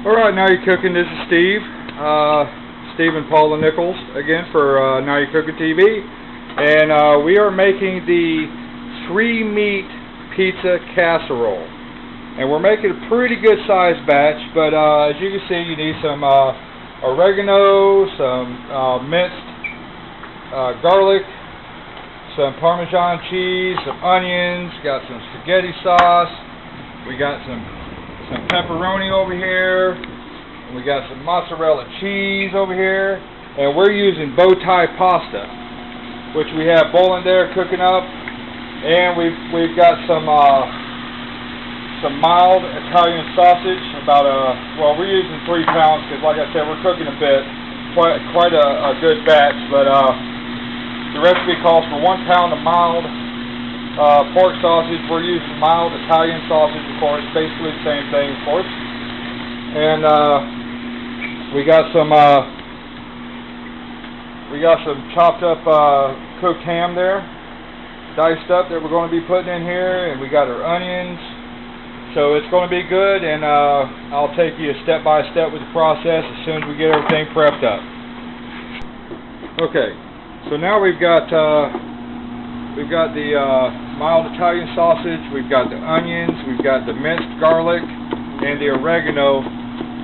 Alright, Now You're Cooking. This is Steve. Steve and Paula Nichols again for Now You're Cooking TV. And we are making the 3-meat pizza casserole. And we're making a pretty good sized batch, but as you can see, you need some oregano, some minced garlic, some Parmesan cheese, some onions, got some spaghetti sauce, we got some pepperoni over here, and we got some mozzarella cheese over here, and we're using bow tie pasta, which we have boiling there cooking up, and we've got some mild Italian sausage, about well, we're using 3 pounds because, like I said, we're cooking a bit, quite a good batch, but the recipe calls for 1 pound of mild pork sausage. We're using mild Italian sausage, of course, basically the same thing, of course. And we got some chopped up cooked ham there, diced up, that we're going to be putting in here, and we got our onions. So it's going to be good, and I'll take you step by step with the process as soon as we get everything prepped up. Okay, so now we've got the mild Italian sausage, we've got the onions, we've got the minced garlic, and the oregano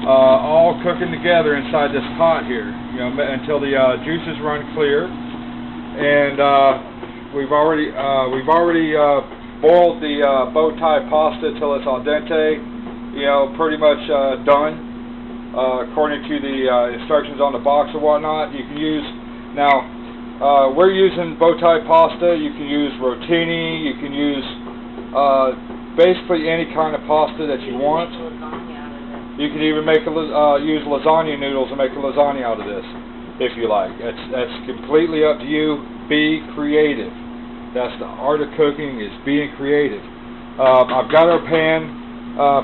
all cooking together inside this pot here, you know, until the juices run clear. And we've already boiled the bow tie pasta till it's al dente, you know, pretty much done according to the instructions on the box or whatnot. You can use now. We're using bow tie pasta. You can use rotini. You can use basically any kind of pasta that you want. You can even make use lasagna noodles and make a lasagna out of this, if you like. That's completely up to you. Be creative. That's the art of cooking, is being creative. I've got our pan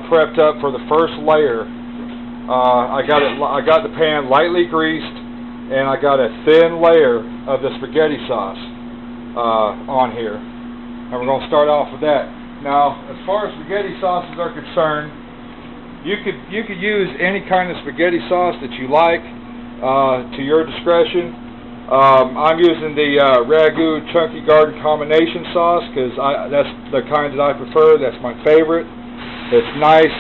prepped up for the first layer. I got the pan lightly greased, and I got a thin layer of the spaghetti sauce on here, and we're going to start off with that. Now, as far as spaghetti sauces are concerned, you could use any kind of spaghetti sauce that you like, to your discretion. I'm using the Ragu Chunky Garden combination sauce because that's the kind that I prefer. That's my favorite. It's nice,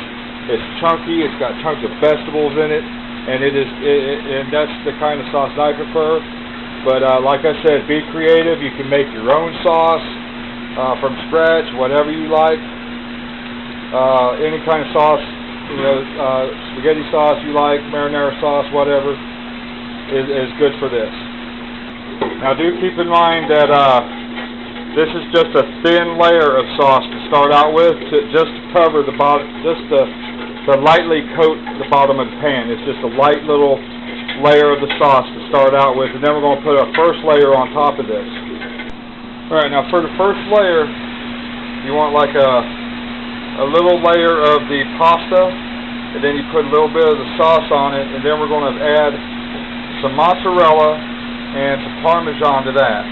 it's chunky, it's got chunks of vegetables in it. And and that's the kind of sauce I prefer. But like I said, be creative. You can make your own sauce from scratch, whatever you like. Any kind of sauce, you know, spaghetti sauce you like, marinara sauce, whatever, is good for this. Now, do keep in mind that this is just a thin layer of sauce to start out with, just to cover the bottom, just to lightly coat the bottom of the pan. It's just a light little layer of the sauce to start out with, and then we're going to put our first layer on top of this. Alright, now for the first layer, you want like a little layer of the pasta, and then you put a little bit of the sauce on it, and then we're going to add some mozzarella and some Parmesan to that.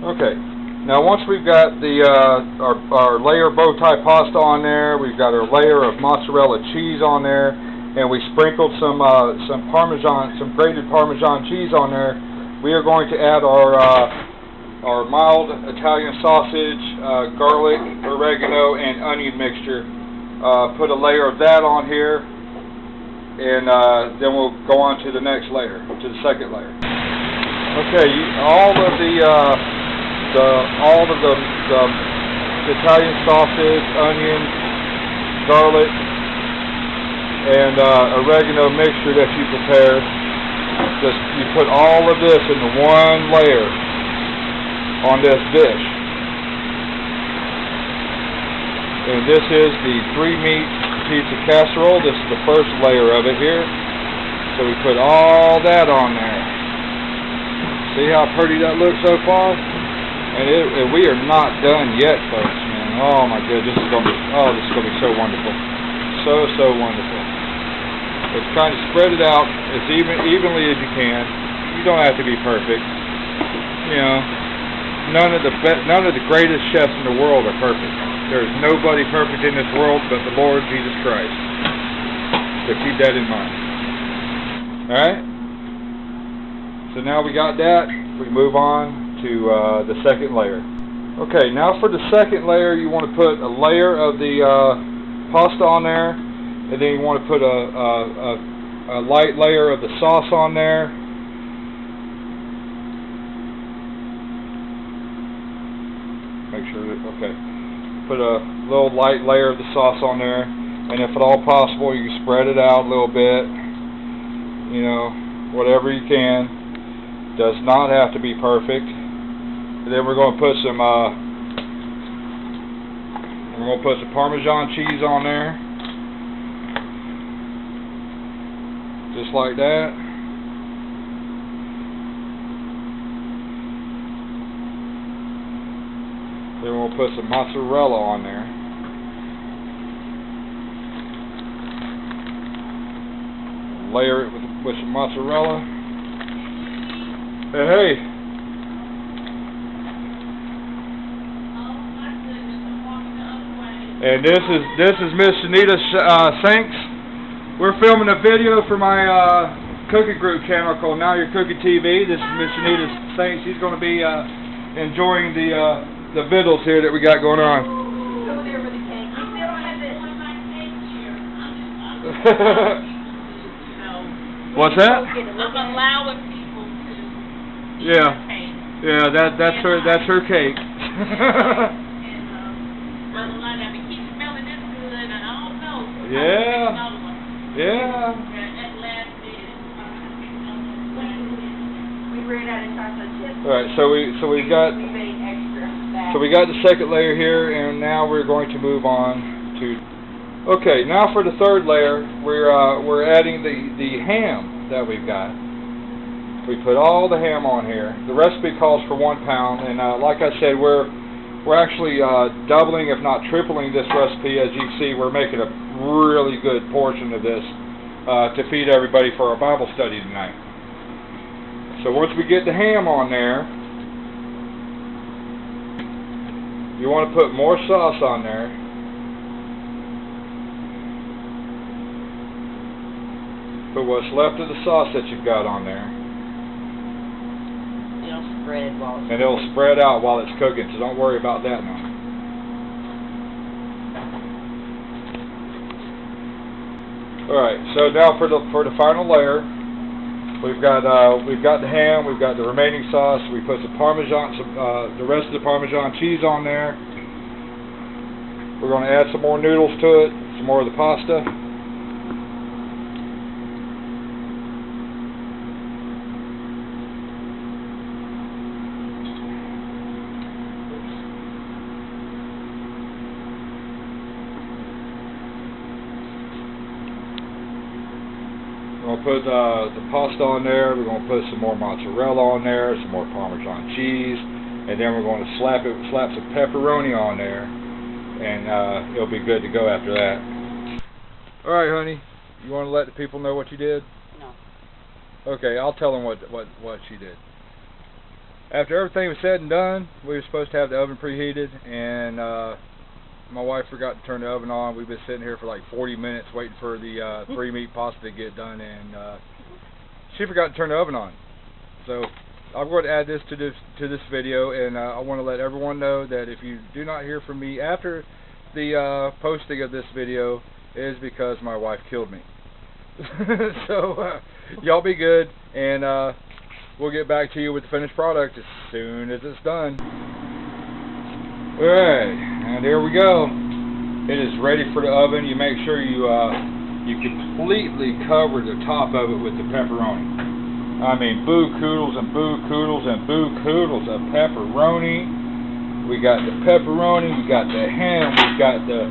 Okay. Now, once we've got the our layer of bow tie pasta on there, we've got our layer of mozzarella cheese on there, and we sprinkled some grated Parmesan cheese on there. We are going to add our mild Italian sausage, garlic, oregano, and onion mixture. Put a layer of that on here, and then we'll go on to the next layer, to the second layer. Okay, all of the Italian sausage, onions, garlic, and oregano mixture that you prepare, you put all of this into one layer on this dish. And this is the 3-meat pizza casserole. This is the first layer of it here. So we put all that on there. See how pretty that looks so far? And we are not done yet, folks, man. Oh my goodness, this is gonna be so wonderful, so wonderful. Just trying to spread it out as evenly as you can. You don't have to be perfect. You know, none of the greatest chefs in the world are perfect. There's nobody perfect in this world but the Lord Jesus Christ. So keep that in mind. Alright? So now we got that, we move on to the second layer. Okay, now for the second layer, you want to put a layer of the pasta on there, and then you want to put a light layer of the sauce on there. Make sure that, okay. Put a little light layer of the sauce on there, and if at all possible, you can spread it out a little bit. You know, whatever you can. Does not have to be perfect. And then we're going to put some Parmesan cheese on there, just like that. Then we'll put some mozzarella on there. Layer it with some mozzarella. And hey, and this is Miss Anita Sanks. We're filming a video for my cooking group channel called Now You're Cooking TV. This is Miss Anita Sanks. She's going to be enjoying the vittles here that we got going on. Over there with the cake. You still don't have this one of my cakes here. What's that? I'm allowing people to eat yeah. my cake. Yeah, that's her cake. Yeah. Yeah. We ran out of chocolate chips. All right, so we got the second layer here, and now we're going to move on to. Okay, now for the third layer, we're adding the ham that we've got. We put all the ham on here. The recipe calls for 1 pound, and like I said, we're actually doubling, if not tripling, this recipe. As you can see, we're making a really good portion of this to feed everybody for our Bible study tonight. So once we get the ham on there, you want to put more sauce on there. Put what's left of the sauce that you've got on there. And it'll spread out while it's cooking, so don't worry about that now. Alright, so now for the final layer, we've got the ham, we've got the remaining sauce, we put some Parmesan, the rest of the Parmesan cheese on there. We're going to add some more noodles to it, some more of the pasta. We're going to put the pasta on there, we're going to put some more mozzarella on there, some more Parmesan cheese, and then we're going to slap some pepperoni on there, and it'll be good to go after that. Alright, honey, you want to let the people know what you did? No. Okay, I'll tell them what she did. After everything was said and done, we were supposed to have the oven preheated, and my wife forgot to turn the oven on. We've been sitting here for like 40 minutes waiting for the 3-meat pasta to get done, and she forgot to turn the oven on. So I'm going to add this to this video, and I want to let everyone know that if you do not hear from me after the posting of this video, it is because my wife killed me. So y'all be good, and we'll get back to you with the finished product as soon as it's done. Alright, and there we go. It is ready for the oven. You make sure you completely cover the top of it with the pepperoni. I mean, boo koodles and boo koodles and boo koodles of pepperoni. We got the pepperoni, we got the ham, we got the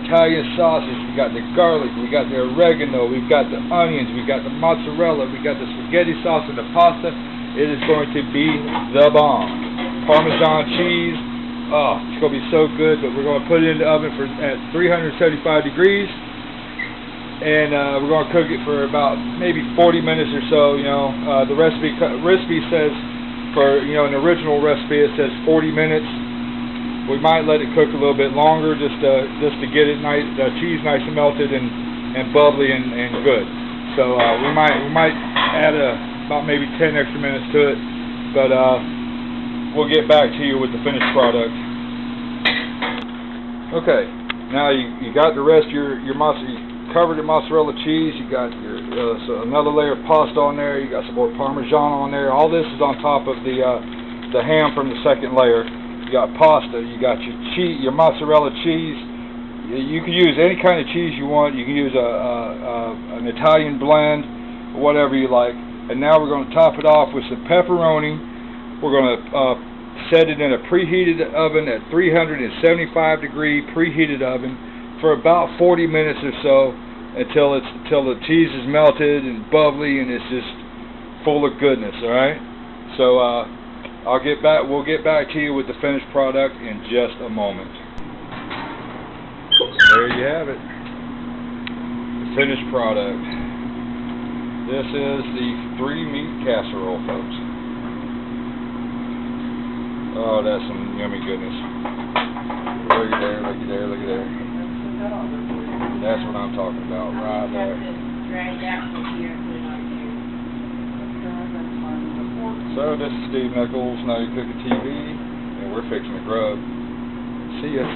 Italian sausage, we got the garlic, we got the oregano, we've got the onions, we got the mozzarella, we got the spaghetti sauce and the pasta. It is going to be the bomb. Parmesan cheese. Oh, it's going to be so good, but we're going to put it in the oven at 375 degrees, and we're going to cook it for about maybe 40 minutes or so. You know, the recipe says for, you know, an original recipe it says 40 minutes. We might let it cook a little bit longer just to get it nice, the cheese nice and melted, and and bubbly and good. So we might add about maybe 10 extra minutes to it, but we'll get back to you with the finished product. Okay, now you got the rest of your mozzarella. You covered the mozzarella cheese. You got your so another layer of pasta on there. You got some more parmesan on there. All this is on top of the ham from the second layer. You got pasta. You got your cheese, your mozzarella cheese. You can use any kind of cheese you want. You can use an Italian blend, whatever you like. And now we're going to top it off with some pepperoni. We're going to set it in a preheated oven at 375 degree preheated oven for about 40 minutes or so until the cheese is melted and bubbly and it's just full of goodness. All right. So we'll get back to you with the finished product in just a moment. There you have it. The finished product. This is the 3-meat casserole, folks. Oh, that's some yummy goodness. Look at there, look at there, look at there. That's what I'm talking about, right there. So, this is Steve Nichols, Now You're Cooking TV, and we're fixing to grub. See ya.